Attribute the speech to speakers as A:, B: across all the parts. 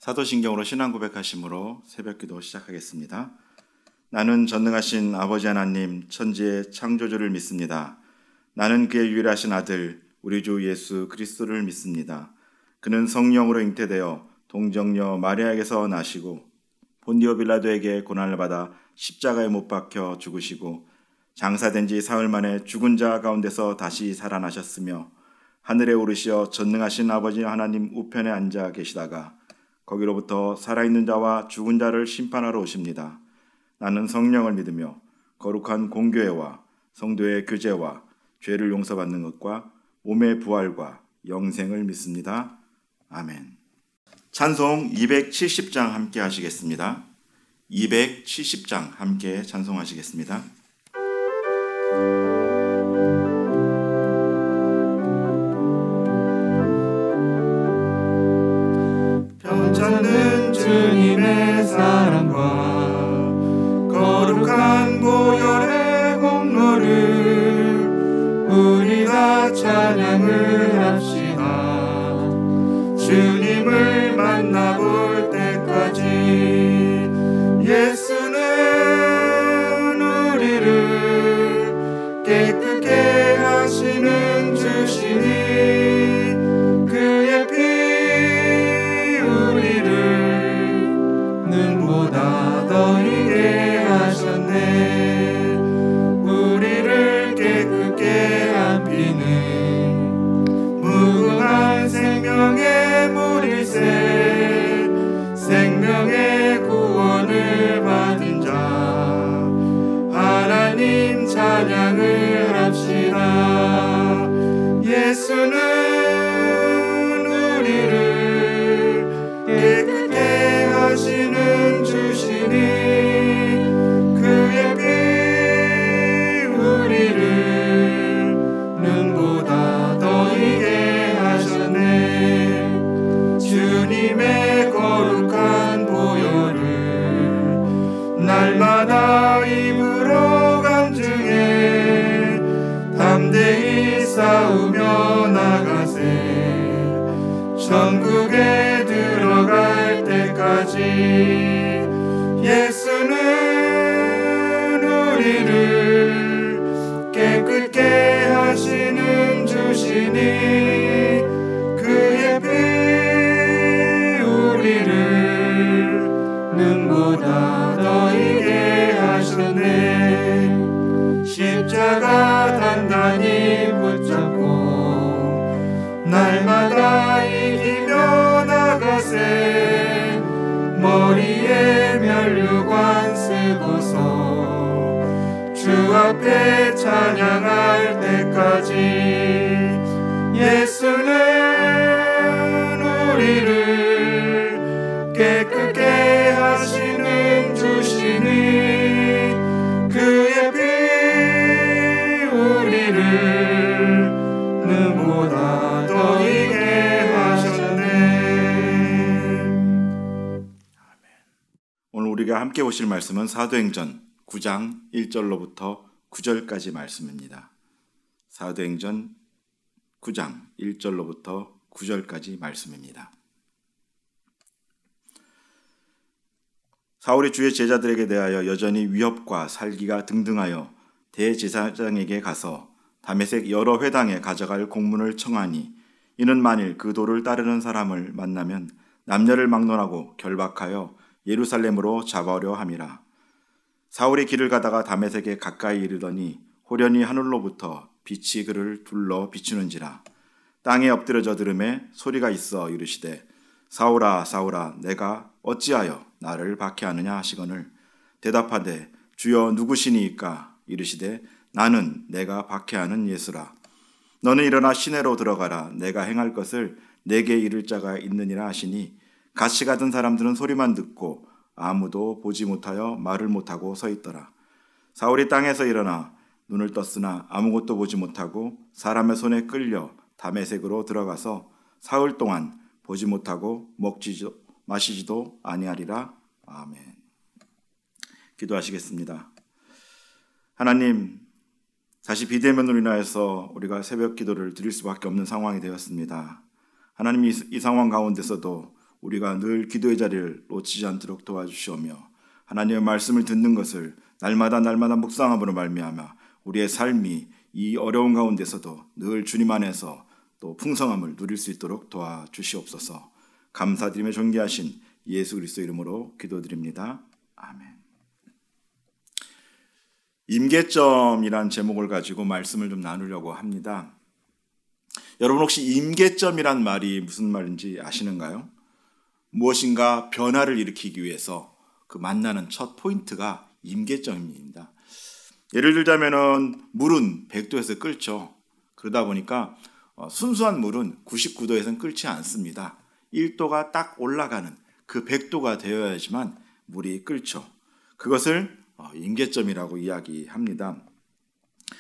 A: 사도신경으로 신앙 고백하심으로 새벽기도 시작하겠습니다. 나는 전능하신 아버지 하나님 천지의 창조주를 믿습니다. 나는 그의 유일하신 아들 우리 주 예수 그리스도를 믿습니다. 그는 성령으로 잉태되어 동정녀 마리아에게서 나시고 본디오 빌라도에게 고난을 받아 십자가에 못 박혀 죽으시고 장사된 지 사흘 만에 죽은 자 가운데서 다시 살아나셨으며 하늘에 오르시어 전능하신 아버지 하나님 우편에 앉아 계시다가 거기로부터 살아있는 자와 죽은 자를 심판하러 오십니다. 나는 성령을 믿으며 거룩한 공교회와 성도의 교제와 죄를 용서받는 것과 몸의 부활과 영생을 믿습니다. 아멘. 찬송 270장 함께 하시겠습니다. 270장 함께 찬송하시겠습니다.
B: 편찮는 주님의 사랑과 거룩한 보혈의 공로를 우리 다 찬양을 합시다. 주님을 만나볼 때까지 예수는 우리를 깨끗게 하시는 주시니 그의 피 우리를 눈보다 더 희게 하셨네. 우리를 깨끗게 한 피는 무궁한 생명의 물일세. 생명의 구원을 받은 자 하나님 찬양을 합시다. 예수는 우리를 깨끗게 하시는 주시니 그의 피 우리를 눈보다 더 희게 하셨네. 주님의 거룩한 보혈을 날마다 입으로 간증해 담대히 싸우며 나가세. 천국에 들어갈 때까지 예수는 우리를 깨끗게 하시는 주시니 그의 피 우리를 눈보다 더 희게 하셨네. 십자가 단단히 붙잡고 날마다 이기며 나가세. 머리에 면류관 쓰고서 주 앞에 찬양할 때까지 예수는 우리를 깨끗게 하시는 주시니 그의 피 우리를 눈보다 더 희게 하셨네.
A: 오늘 우리가 함께 보실 말씀은 사도행전 9장 1절로부터 9절까지 말씀입니다. 사도행전 9장 1절로부터 9절까지 말씀입니다. 사울이 주의 제자들에게 대하여 여전히 위협과 살기가 등등하여 대제사장에게 가서 다메섹 여러 회당에 가져갈 공문을 청하니 이는 만일 그 도를 따르는 사람을 만나면 남녀를 막론하고 결박하여 예루살렘으로 잡아오려 함이라. 사울이 길을 가다가 다메섹에 가까이 이르더니 호련히 하늘로부터 빛이 그를 둘러 비추는지라. 땅에 엎드려져 들음에 소리가 있어 이르시되 사울아 사울아 내가 어찌하여 나를 박해하느냐 하시거늘 대답하되 주여 누구시니이까 이르시되 나는 내가 박해하는 예수라. 너는 일어나 시내로 들어가라. 내가 행할 것을 내게 이를 자가 있느니라 하시니 같이 가던 사람들은 소리만 듣고 아무도 보지 못하여 말을 못하고 서 있더라. 사울이 땅에서 일어나 눈을 떴으나 아무것도 보지 못하고 사람의 손에 끌려 다메섹으로 들어가서 사흘 동안 보지 못하고 먹지도 마시지도 아니하리라. 아멘. 기도하시겠습니다. 하나님, 다시 비대면으로 인하여서 우리가 새벽 기도를 드릴 수밖에 없는 상황이 되었습니다. 하나님, 이 상황 가운데서도 우리가 늘 기도의 자리를 놓치지 않도록 도와주시오며 하나님의 말씀을 듣는 것을 날마다 묵상함으로 말미암아 우리의 삶이 이 어려운 가운데서도 늘 주님 안에서 또 풍성함을 누릴 수 있도록 도와주시옵소서. 감사드리며 존귀하신 예수 그리스도 이름으로 기도드립니다. 아멘. 임계점이란 제목을 가지고 말씀을 좀 나누려고 합니다. 여러분 혹시 임계점이란 말이 무슨 말인지 아시는가요? 무엇인가 변화를 일으키기 위해서 그 만나는 첫 포인트가 임계점입니다. 예를 들자면은 물은 100도에서 끓죠. 그러다 보니까 순수한 물은 99도에서는 끓지 않습니다. 1도가 딱 올라가는 그 100도가 되어야지만 물이 끓죠. 그것을 임계점이라고 이야기합니다.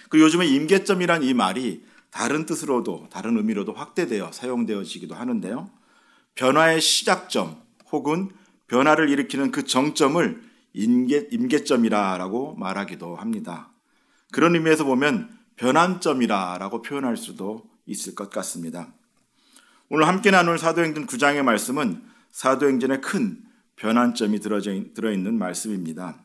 A: 그리고 요즘에 임계점이란 이 말이 다른 뜻으로도 다른 의미로도 확대되어 사용되어지기도 하는데요. 변화의 시작점 혹은 변화를 일으키는 그 정점을 임계점이라고 말하기도 합니다. 그런 의미에서 보면 변환점이라고 표현할 수도 있을 것 같습니다. 오늘 함께 나눌 사도행전 9장의 말씀은 사도행전의 큰 변환점이 들어있는 말씀입니다.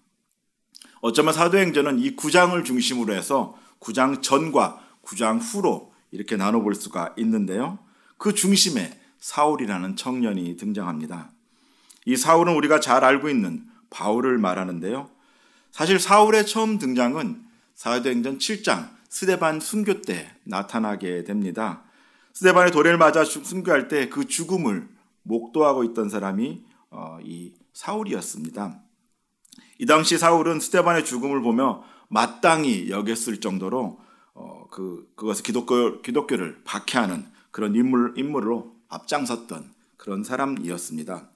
A: 어쩌면 사도행전은 이 9장을 중심으로 해서 9장 전과 9장 후로 이렇게 나눠볼 수가 있는데요. 그 중심에 사울이라는 청년이 등장합니다. 이 사울은 우리가 잘 알고 있는 바울을 말하는데요. 사실 사울의 처음 등장은 사도행전 7장 스데반 순교 때 나타나게 됩니다. 스데반의 도래를 맞아 순교할 때 그 죽음을 목도하고 있던 사람이 이 사울이었습니다. 이 당시 사울은 스데반의 죽음을 보며 마땅히 여겼을 정도로 그것을 기독교를 박해하는 그런 인물로 앞장섰던 그런 사람이었습니다.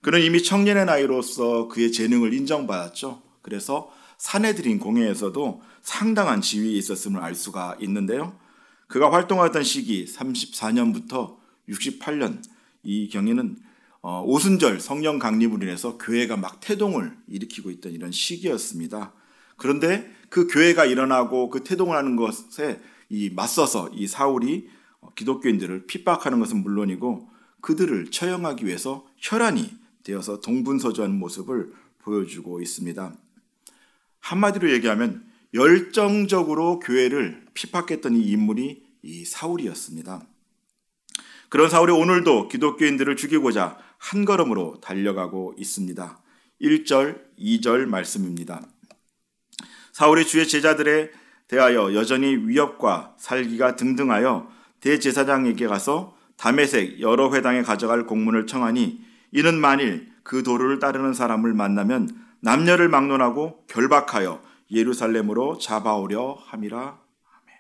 A: 그는 이미 청년의 나이로서 그의 재능을 인정받았죠. 그래서 사내들인 공회에서도 상당한 지위에 있었음을 알 수가 있는데요. 그가 활동하던 시기 34년부터 68년 이 경에는 오순절 성령 강림으로 인해서 교회가 막 태동을 일으키고 있던 이런 시기였습니다. 그런데 그 교회가 일어나고 그 태동을 하는 것에 맞서서 이 사울이 기독교인들을 핍박하는 것은 물론이고 그들을 처형하기 위해서 혈안이 되어서 동분서주하는 모습을 보여주고 있습니다. 한마디로 얘기하면 열정적으로 교회를 핍박했던 이 인물이 이 사울이었습니다. 그런 사울이 오늘도 기독교인들을 죽이고자 한 걸음으로 달려가고 있습니다. 1절, 2절 말씀입니다. 사울이 주의 제자들에 대하여 여전히 위협과 살기가 등등하여 대제사장에게 가서 다메섹 여러 회당에 가져갈 공문을 청하니 이는 만일 그 도를 따르는 사람을 만나면 남녀를 막론하고 결박하여 예루살렘으로 잡아오려 함이라. 아멘.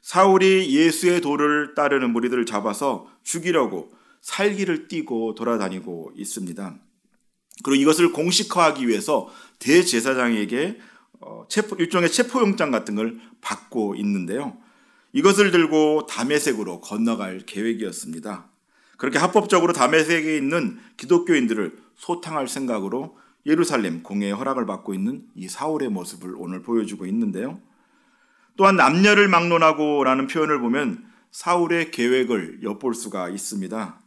A: 사울이 예수의 도를 따르는 무리들을 잡아서 죽이려고 살기를 띠고 돌아다니고 있습니다. 그리고 이것을 공식화하기 위해서 대제사장에게 일종의 체포영장 같은 걸 받고 있는데요. 이것을 들고 다메섹으로 건너갈 계획이었습니다. 그렇게 합법적으로 다메섹에 있는 기독교인들을 소탕할 생각으로 예루살렘 공회의 허락을 받고 있는 이 사울의 모습을 오늘 보여주고 있는데요. 또한 남녀를 막론하고 라는 표현을 보면 사울의 계획을 엿볼 수가 있습니다.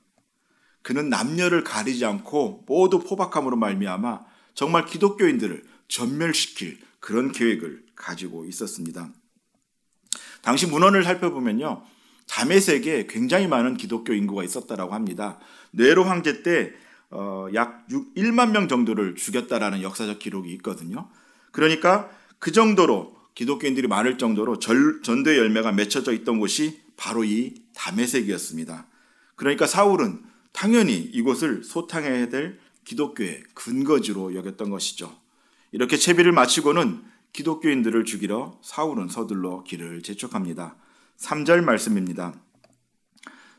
A: 그는 남녀를 가리지 않고 모두 포박함으로 말미암아 정말 기독교인들을 전멸시킬 그런 계획을 가지고 있었습니다. 당시 문헌을 살펴보면요. 다메섹에 굉장히 많은 기독교 인구가 있었다고 합니다. 네로 황제 때 약 1만 명 정도를 죽였다라는 역사적 기록이 있거든요. 그러니까 그 정도로 기독교인들이 많을 정도로 전도의 열매가 맺혀져 있던 곳이 바로 이 다메섹이었습니다. 그러니까 사울은 당연히 이곳을 소탕해야 될 기독교의 근거지로 여겼던 것이죠. 이렇게 채비를 마치고는 기독교인들을 죽이러 사울은 서둘러 길을 재촉합니다. 3절 말씀입니다.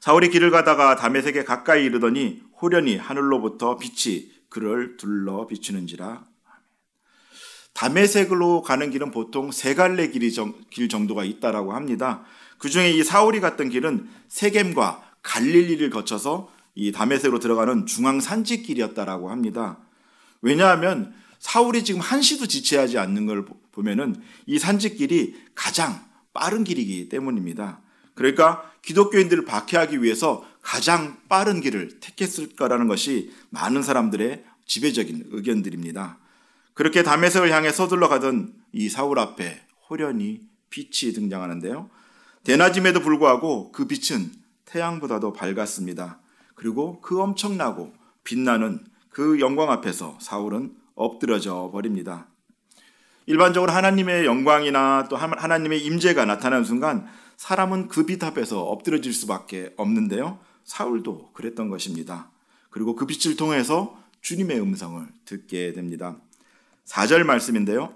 A: 사울이 길을 가다가 다메섹에 가까이 이르더니 호련히 하늘로부터 빛이 그를 둘러 비추는지라. 다메섹으로 가는 길은 보통 세 갈래 길 정도가 있다라고 합니다. 그중에 이 사울이 갔던 길은 세겜과 갈릴리를 거쳐서 이 다메섹으로 들어가는 중앙 산지길이었다라고 합니다. 왜냐하면 사울이 지금 한시도 지체하지 않는 걸 보면은 이 산지길이 가장 빠른 길이기 때문입니다. 그러니까 기독교인들을 박해하기 위해서 가장 빠른 길을 택했을 거라는 것이 많은 사람들의 지배적인 의견들입니다. 그렇게 다메섹을 향해 서둘러 가던 이 사울 앞에 호련히 빛이 등장하는데요. 대낮임에도 불구하고 그 빛은 태양보다도 밝았습니다. 그리고 그 엄청나고 빛나는 그 영광 앞에서 사울은 엎드러져 버립니다. 일반적으로 하나님의 영광이나 또 하나님의 임재가 나타나는 순간 사람은 그 빛 앞에서 엎드러질 수밖에 없는데요. 사울도 그랬던 것입니다. 그리고 그 빛을 통해서 주님의 음성을 듣게 됩니다. 4절 말씀인데요.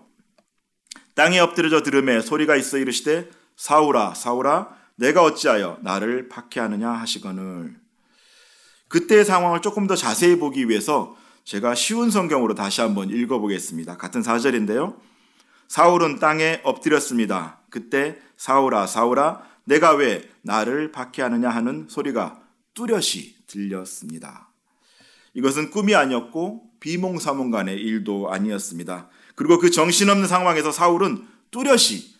A: 땅에 엎드려져 들음에 소리가 있어 이르시되 사울아 사울아 내가 어찌하여 나를 박해하느냐 하시거늘. 그때의 상황을 조금 더 자세히 보기 위해서 제가 쉬운 성경으로 다시 한번 읽어보겠습니다. 같은 4절인데요. 사울은 땅에 엎드렸습니다. 그때 사울아 사울아 내가 왜 나를 박해하느냐 하는 소리가 뚜렷이 들렸습니다. 이것은 꿈이 아니었고 비몽사몽간의 일도 아니었습니다. 그리고 그 정신없는 상황에서 사울은 뚜렷이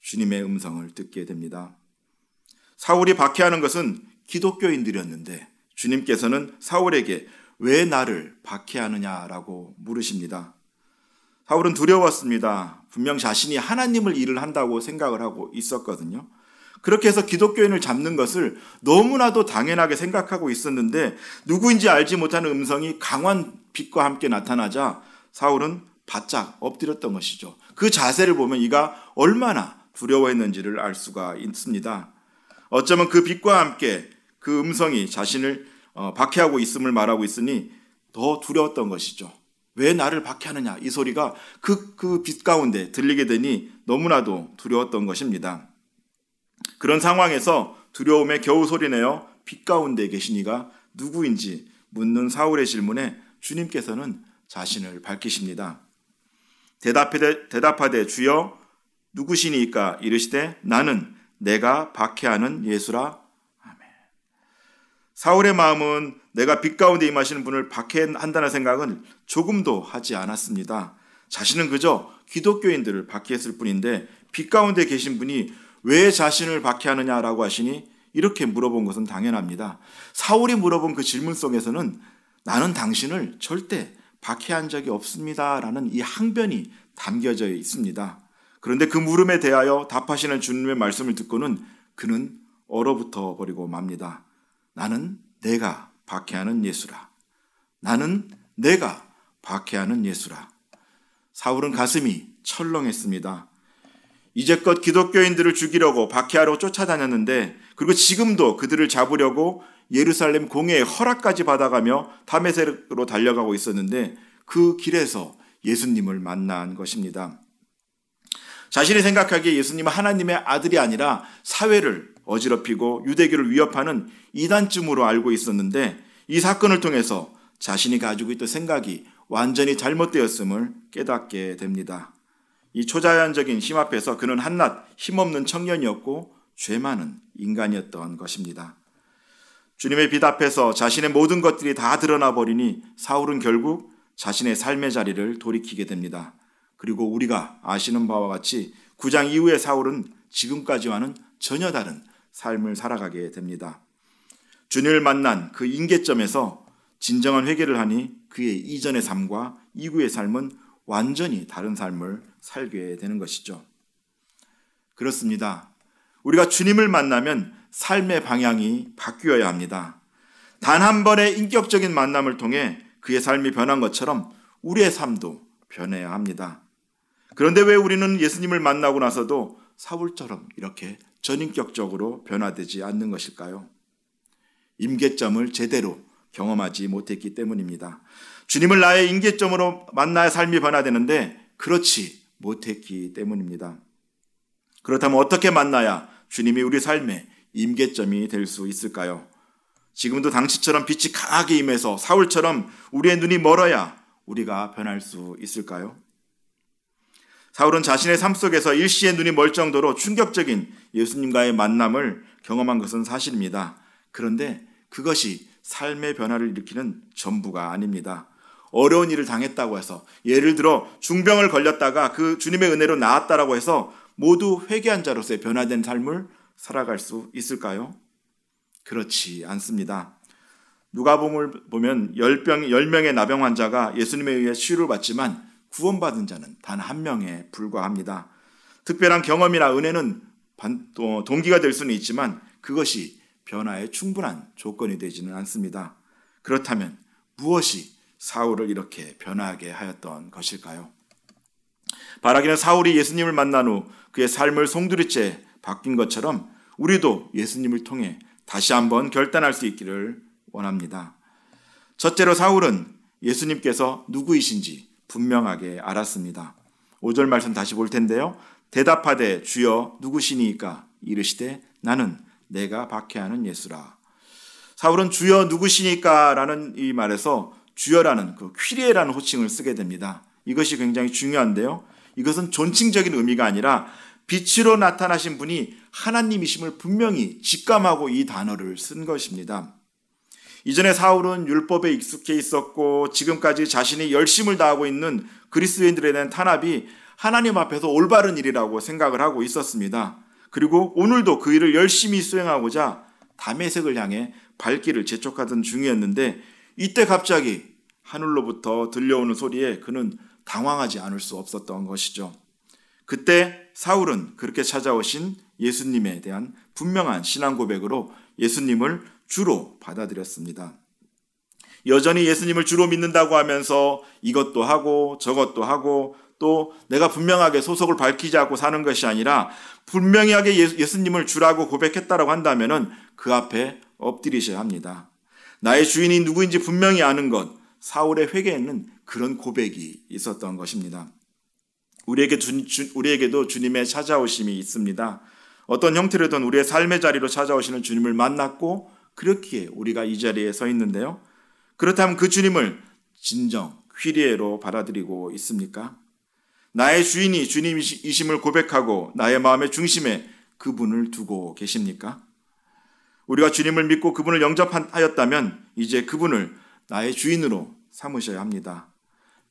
A: 주님의 음성을 듣게 됩니다. 사울이 박해하는 것은 기독교인들이었는데 주님께서는 사울에게 왜 나를 박해하느냐라고 물으십니다. 사울은 두려웠습니다. 분명 자신이 하나님을 일을 한다고 생각을 하고 있었거든요. 그렇게 해서 기독교인을 잡는 것을 너무나도 당연하게 생각하고 있었는데 누구인지 알지 못하는 음성이 강한 빛과 함께 나타나자 사울은 바짝 엎드렸던 것이죠. 그 자세를 보면 이가 얼마나 두려워했는지를 알 수가 있습니다. 어쩌면 그 빛과 함께 그 음성이 자신을 박해하고 있음을 말하고 있으니 더 두려웠던 것이죠. 왜 나를 박해하느냐 이 소리가 그 빛 가운데 들리게 되니 너무나도 두려웠던 것입니다. 그런 상황에서 두려움에 겨우 소리내어 빛 가운데 계신 이가 누구인지 묻는 사울의 질문에 주님께서는 자신을 밝히십니다. 대답하되 주여 누구시니까 이르시되 나는 내가 박해하는 예수라. 아멘. 사울의 마음은 내가 빛 가운데 임하시는 분을 박해한다는 생각은 조금도 하지 않았습니다. 자신은 그저 기독교인들을 박해했을 뿐인데 빛 가운데 계신 분이 왜 자신을 박해하느냐라고 하시니 이렇게 물어본 것은 당연합니다. 사울이 물어본 그 질문 속에서는 나는 당신을 절대 박해한 적이 없습니다라는 이 항변이 담겨져 있습니다. 그런데 그 물음에 대하여 답하시는 주님의 말씀을 듣고는 그는 얼어붙어 버리고 맙니다. 나는 내가 박해하는 예수라. 나는 내가 박해하는 예수라. 사울은 가슴이 철렁했습니다. 이제껏 기독교인들을 죽이려고 박해하러 쫓아다녔는데 그리고 지금도 그들을 잡으려고 예루살렘 공회의 허락까지 받아가며 다메섹으로 달려가고 있었는데 그 길에서 예수님을 만난 것입니다. 자신이 생각하기에 예수님은 하나님의 아들이 아니라 사회를 어지럽히고 유대교를 위협하는 이단쯤으로 알고 있었는데 이 사건을 통해서 자신이 가지고 있던 생각이 완전히 잘못되었음을 깨닫게 됩니다. 이 초자연적인 힘 앞에서 그는 한낱 힘없는 청년이었고 죄 많은 인간이었던 것입니다. 주님의 빛 앞에서 자신의 모든 것들이 다 드러나 버리니 사울은 결국 자신의 삶의 자리를 돌이키게 됩니다. 그리고 우리가 아시는 바와 같이 9장 이후의 사울은 지금까지와는 전혀 다른 삶을 살아가게 됩니다. 주님을 만난 그 임계점에서 진정한 회개를 하니 그의 이전의 삶과 이후의 삶은 완전히 다른 삶을 살게 되는 것이죠. 그렇습니다. 우리가 주님을 만나면 삶의 방향이 바뀌어야 합니다. 단 한 번의 인격적인 만남을 통해 그의 삶이 변한 것처럼 우리의 삶도 변해야 합니다. 그런데 왜 우리는 예수님을 만나고 나서도 사울처럼 이렇게 전인격적으로 변화되지 않는 것일까요? 임계점을 제대로 경험하지 못했기 때문입니다. 주님을 나의 임계점으로 만나야 삶이 변화되는데 그렇지 못했기 때문입니다. 그렇다면 어떻게 만나야 주님이 우리 삶의 임계점이 될 수 있을까요? 지금도 당시처럼 빛이 강하게 임해서 사울처럼 우리의 눈이 멀어야 우리가 변할 수 있을까요? 사울은 자신의 삶 속에서 일시에 눈이 멀 정도로 충격적인 예수님과의 만남을 경험한 것은 사실입니다. 그런데 그것이 삶의 변화를 일으키는 전부가 아닙니다. 어려운 일을 당했다고 해서 예를 들어 중병을 걸렸다가 그 주님의 은혜로 나았다라고 해서 모두 회개한 자로서의 변화된 삶을 살아갈 수 있을까요? 그렇지 않습니다. 누가복음을 보면 10명의 나병 환자가 예수님에 의해 치유를 받지만 구원받은 자는 단 한 명에 불과합니다. 특별한 경험이나 은혜는 동기가 될 수는 있지만 그것이 변화의 충분한 조건이 되지는 않습니다. 그렇다면 무엇이 사울을 이렇게 변화하게 하였던 것일까요? 바라기는 사울이 예수님을 만난 후 그의 삶을 송두리째 바뀐 것처럼 우리도 예수님을 통해 다시 한번 결단할 수 있기를 원합니다. 첫째로 사울은 예수님께서 누구이신지 분명하게 알았습니다. 5절 말씀 다시 볼 텐데요. 대답하되 주여 누구시니까 이르시되 나는 내가 박해하는 예수라. 사울은 주여 누구시니까 라는 이 말에서 주여라는 그 퀴리에라는 호칭을 쓰게 됩니다. 이것이 굉장히 중요한데요. 이것은 존칭적인 의미가 아니라 빛으로 나타나신 분이 하나님이심을 분명히 직감하고 이 단어를 쓴 것입니다. 이전에 사울은 율법에 익숙해 있었고 지금까지 자신이 열심을 다하고 있는 그리스도인들에 대한 탄압이 하나님 앞에서 올바른 일이라고 생각을 하고 있었습니다. 그리고 오늘도 그 일을 열심히 수행하고자 다메섹을 향해 발길을 재촉하던 중이었는데 이때 갑자기 하늘로부터 들려오는 소리에 그는 당황하지 않을 수 없었던 것이죠. 그때 사울은 그렇게 찾아오신 예수님에 대한 분명한 신앙 고백으로 예수님을 주로 받아들였습니다. 여전히 예수님을 주로 믿는다고 하면서 이것도 하고 저것도 하고 또 내가 분명하게 소속을 밝히지 않고 사는 것이 아니라 분명하게 예수님을 주라고 고백했다라고 한다면 그 앞에 엎드리셔야 합니다. 나의 주인이 누구인지 분명히 아는 것, 사울의 회개에는 그런 고백이 있었던 것입니다. 우리에게도 주님의 찾아오심이 있습니다. 어떤 형태로든 우리의 삶의 자리로 찾아오시는 주님을 만났고 그렇기에 우리가 이 자리에 서 있는데요. 그렇다면 그 주님을 진정 퀴리에로 받아들이고 있습니까? 나의 주인이 주님이심을 고백하고 나의 마음의 중심에 그분을 두고 계십니까? 우리가 주님을 믿고 그분을 영접하였다면 이제 그분을 나의 주인으로 삼으셔야 합니다.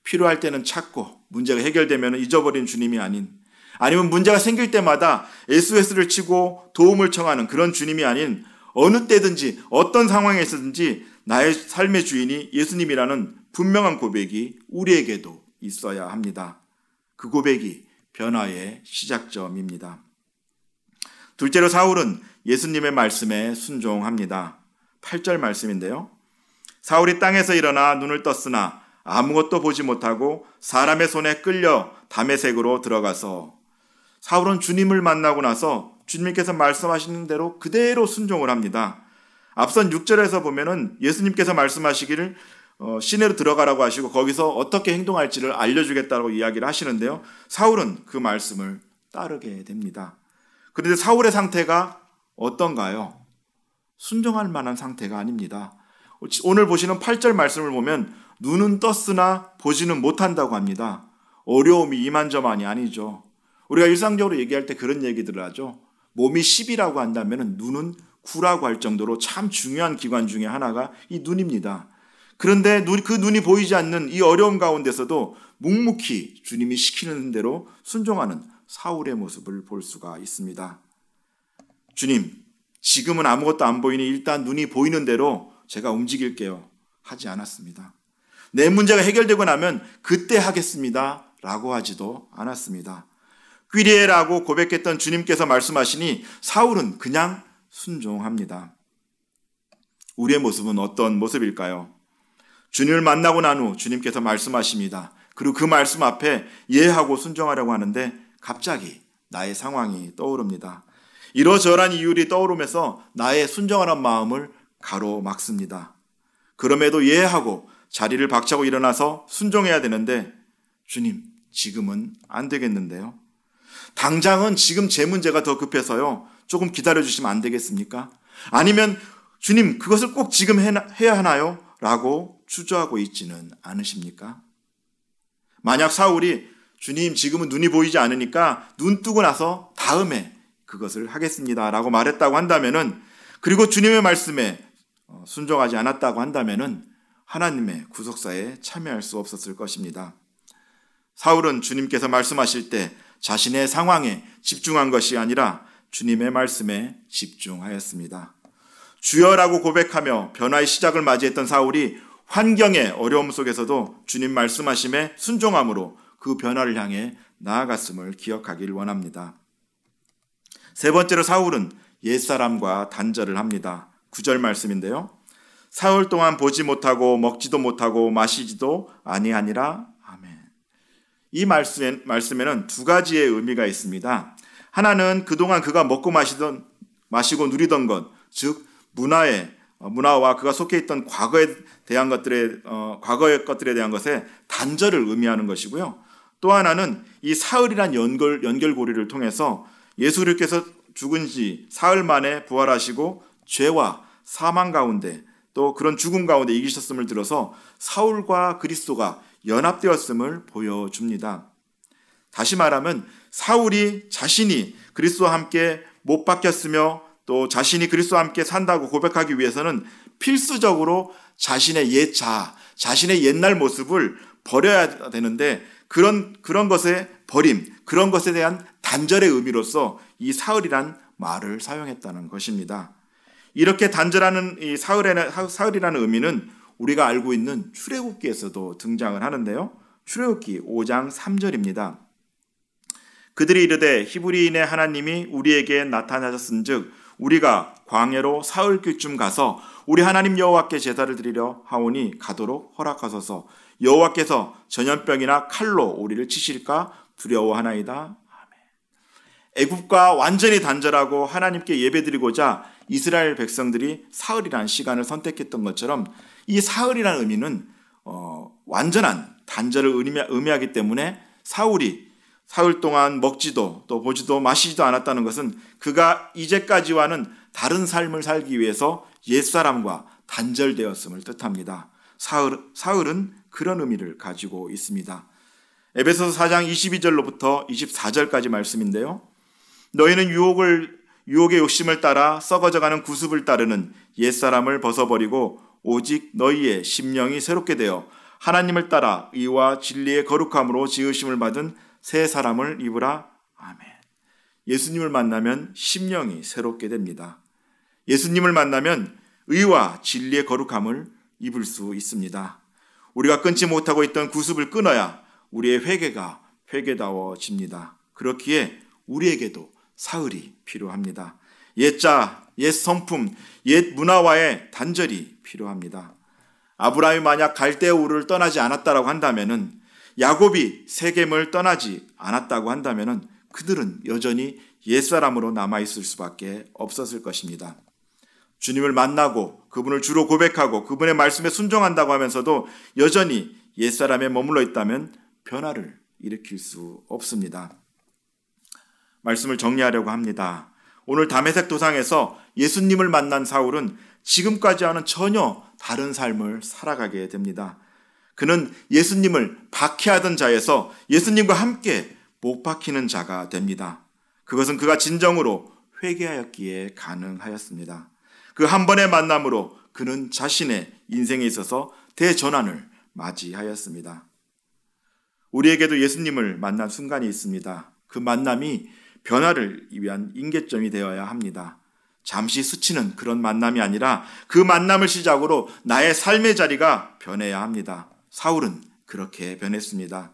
A: 필요할 때는 찾고 문제가 해결되면 잊어버린 주님이 아니면 문제가 생길 때마다 SOS를 치고 도움을 청하는 그런 주님이 아닌 어느 때든지 어떤 상황에 있든지 나의 삶의 주인이 예수님이라는 분명한 고백이 우리에게도 있어야 합니다. 그 고백이 변화의 시작점입니다. 둘째로 사울은 예수님의 말씀에 순종합니다. 8절 말씀인데요. 사울이 땅에서 일어나 눈을 떴으나 아무것도 보지 못하고 사람의 손에 끌려 다메섹으로 들어가서 사울은 주님을 만나고 나서 주님께서 말씀하시는 대로 그대로 순종을 합니다. 앞선 6절에서 보면은 예수님께서 말씀하시기를 시내로 들어가라고 하시고 거기서 어떻게 행동할지를 알려주겠다고 이야기를 하시는데요. 사울은 그 말씀을 따르게 됩니다. 그런데 사울의 상태가 어떤가요? 순종할 만한 상태가 아닙니다. 오늘 보시는 8절 말씀을 보면 눈은 떴으나 보지는 못한다고 합니다. 어려움이 이만저만이 아니죠. 우리가 일상적으로 얘기할 때 그런 얘기들을 하죠. 몸이 10이라고 한다면 눈은 9라고 할 정도로 참 중요한 기관 중에 하나가 이 눈입니다. 그런데 그 눈이 보이지 않는 이 어려움 가운데서도 묵묵히 주님이 시키는 대로 순종하는 사울의 모습을 볼 수가 있습니다. 주님, 지금은 아무것도 안 보이니 일단 눈이 보이는 대로 제가 움직일게요. 하지 않았습니다. 내 문제가 해결되고 나면 그때 하겠습니다. 라고 하지도 않았습니다. 퀴리에라고 고백했던 주님께서 말씀하시니 사울은 그냥 순종합니다. 우리의 모습은 어떤 모습일까요? 주님을 만나고 난 후 주님께서 말씀하십니다. 그리고 그 말씀 앞에 예하고 순종하려고 하는데 갑자기 나의 상황이 떠오릅니다. 이러저러한 이유들이 떠오르면서 나의 순종하는 마음을 가로막습니다. 그럼에도 예하고 자리를 박차고 일어나서 순종해야 되는데 주님, 지금은 안 되겠는데요. 당장은 지금 제 문제가 더 급해서요. 조금 기다려주시면 안 되겠습니까? 아니면 주님, 그것을 꼭 지금 해야 하나요? 라고 주저하고 있지는 않으십니까? 만약 사울이 주님, 지금은 눈이 보이지 않으니까 눈 뜨고 나서 다음에 그것을 하겠습니다. 라고 말했다고 한다면은, 그리고 주님의 말씀에 순종하지 않았다고 한다면은 하나님의 구속사에 참여할 수 없었을 것입니다. 사울은 주님께서 말씀하실 때 자신의 상황에 집중한 것이 아니라 주님의 말씀에 집중하였습니다. 주여라고 고백하며 변화의 시작을 맞이했던 사울이 환경의 어려움 속에서도 주님 말씀하심에 순종함으로 그 변화를 향해 나아갔음을 기억하길 원합니다. 세 번째로 사울은 옛사람과 단절을 합니다. 9절 말씀인데요. 사흘 동안 보지 못하고 먹지도 못하고 마시지도 아니하니라. 아멘. 이 말씀에는 두 가지의 의미가 있습니다. 하나는 그동안 그가 먹고 마시고 누리던 것, 즉 문화와 그가 속해 있던 과거의 것들에 대한 것에 단절을 의미하는 것이고요. 또 하나는 이 사흘이란 연결고리를 통해서 예수 그리스도께서 죽은 지 사흘 만에 부활하시고 죄와 사망 가운데 또 그런 죽음 가운데 이기셨음을 들어서 사울과 그리스도가 연합되었음을 보여줍니다. 다시 말하면 사울이 자신이 그리스도와 함께 못 박혔으며 또 자신이 그리스도와 함께 산다고 고백하기 위해서는 필수적으로 자신의 자신의 옛날 모습을 버려야 되는데 그런 것의 버림, 그런 것에 대한 단절의 의미로서 이 사흘이란 말을 사용했다는 것입니다. 이렇게 단절하는 이 사흘이라는 의미는 우리가 알고 있는 출애굽기에서도 등장을 하는데요. 출애굽기 5장 3절입니다. 그들이 이르되 히브리인의 하나님이 우리에게 나타나셨은즉 우리가 광야로 사흘길쯤 가서 우리 하나님 여호와께 제사를 드리려 하오니 가도록 허락하소서. 여호와께서 전염병이나 칼로 우리를 치실까 두려워하나이다. 아멘. 애굽과 완전히 단절하고 하나님께 예배드리고자 이스라엘 백성들이 사흘이라는 시간을 선택했던 것처럼 이 사흘이라는 의미는 완전한 단절을 의미하기 때문에 사울이 사흘 동안 먹지도 또 보지도 마시지도 않았다는 것은 그가 이제까지와는 다른 삶을 살기 위해서 옛사람과 단절되었음을 뜻합니다. 사흘은 그런 의미를 가지고 있습니다. 에베소서 4장 22절로부터 24절까지 말씀인데요. 너희는 유혹의 욕심을 따라 썩어져가는 구습을 따르는 옛사람을 벗어버리고 오직 너희의 심령이 새롭게 되어 하나님을 따라 의와 진리의 거룩함으로 지으심을 받은 새 사람을 입으라. 아멘. 예수님을 만나면 심령이 새롭게 됩니다. 예수님을 만나면 의와 진리의 거룩함을 입을 수 있습니다. 우리가 끊지 못하고 있던 구습을 끊어야 우리의 회개가 회개다워집니다. 그렇기에 우리에게도 사흘이 필요합니다. 옛 성품, 옛 문화와의 단절이 필요합니다. 아브라함이 만약 갈대아 우르를 떠나지 않았다고 한다면은 야곱이 세겜을 떠나지 않았다고 한다면은 그들은 여전히 옛사람으로 남아있을 수밖에 없었을 것입니다. 주님을 만나고 그분을 주로 고백하고 그분의 말씀에 순종한다고 하면서도 여전히 옛사람에 머물러 있다면 변화를 일으킬 수 없습니다. 말씀을 정리하려고 합니다. 오늘 다메섹 도상에서 예수님을 만난 사울은 지금까지와는 전혀 다른 삶을 살아가게 됩니다. 그는 예수님을 박해하던 자에서 예수님과 함께 못 박히는 자가 됩니다. 그것은 그가 진정으로 회개하였기에 가능하였습니다. 그 한 번의 만남으로 그는 자신의 인생에 있어서 대전환을 맞이하였습니다. 우리에게도 예수님을 만난 순간이 있습니다. 그 만남이 변화를 위한 임계점이 되어야 합니다. 잠시 스치는 그런 만남이 아니라 그 만남을 시작으로 나의 삶의 자리가 변해야 합니다. 사울은 그렇게 변했습니다.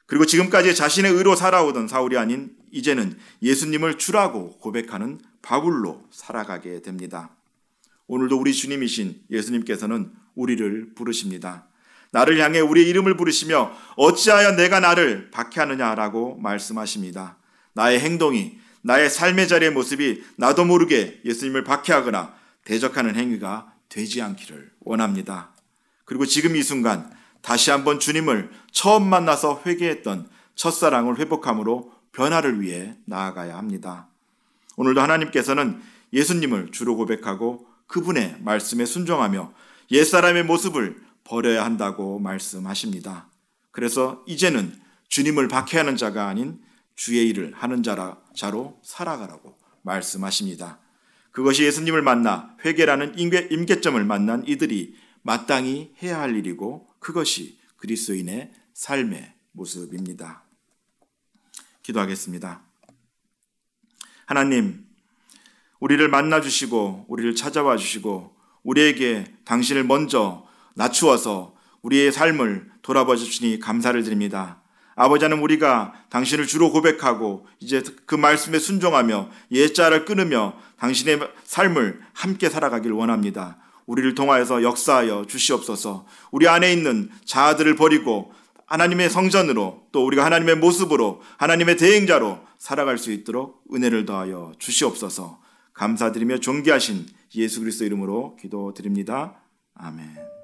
A: 그리고 지금까지 자신의 의로 살아오던 사울이 아닌 이제는 예수님을 주라고 고백하는 바울로 살아가게 됩니다. 오늘도 우리 주님이신 예수님께서는 우리를 부르십니다. 나를 향해 우리의 이름을 부르시며 어찌하여 내가 나를 박해하느냐라고 말씀하십니다. 나의 행동이, 나의 삶의 자리의 모습이 나도 모르게 예수님을 박해하거나 대적하는 행위가 되지 않기를 원합니다. 그리고 지금 이 순간 다시 한번 주님을 처음 만나서 회개했던 첫사랑을 회복함으로 변화를 위해 나아가야 합니다. 오늘도 하나님께서는 예수님을 주로 고백하고 그분의 말씀에 순종하며 옛사람의 모습을 버려야 한다고 말씀하십니다. 그래서 이제는 주님을 박해하는 자가 아닌 주의 일을 하는 자로 살아가라고 말씀하십니다. 그것이 예수님을 만나 회개라는 임계점을 만난 이들이 마땅히 해야 할 일이고 그것이 그리스도인의 삶의 모습입니다. 기도하겠습니다. 하나님, 우리를 만나주시고 우리를 찾아와 주시고 우리에게 당신을 먼저 낮추어서 우리의 삶을 돌아봐 주시니 감사를 드립니다. 아버지 하나님, 우리가 당신을 주로 고백하고 이제 그 말씀에 순종하며 옛자를 끊으며 당신의 삶을 함께 살아가길 원합니다. 우리를 통하여서 역사하여 주시옵소서. 우리 안에 있는 자아들을 버리고 하나님의 성전으로, 또 우리가 하나님의 모습으로, 하나님의 대행자로 살아갈 수 있도록 은혜를 더하여 주시옵소서. 감사드리며 존귀하신 예수 그리스도 이름으로 기도드립니다. 아멘.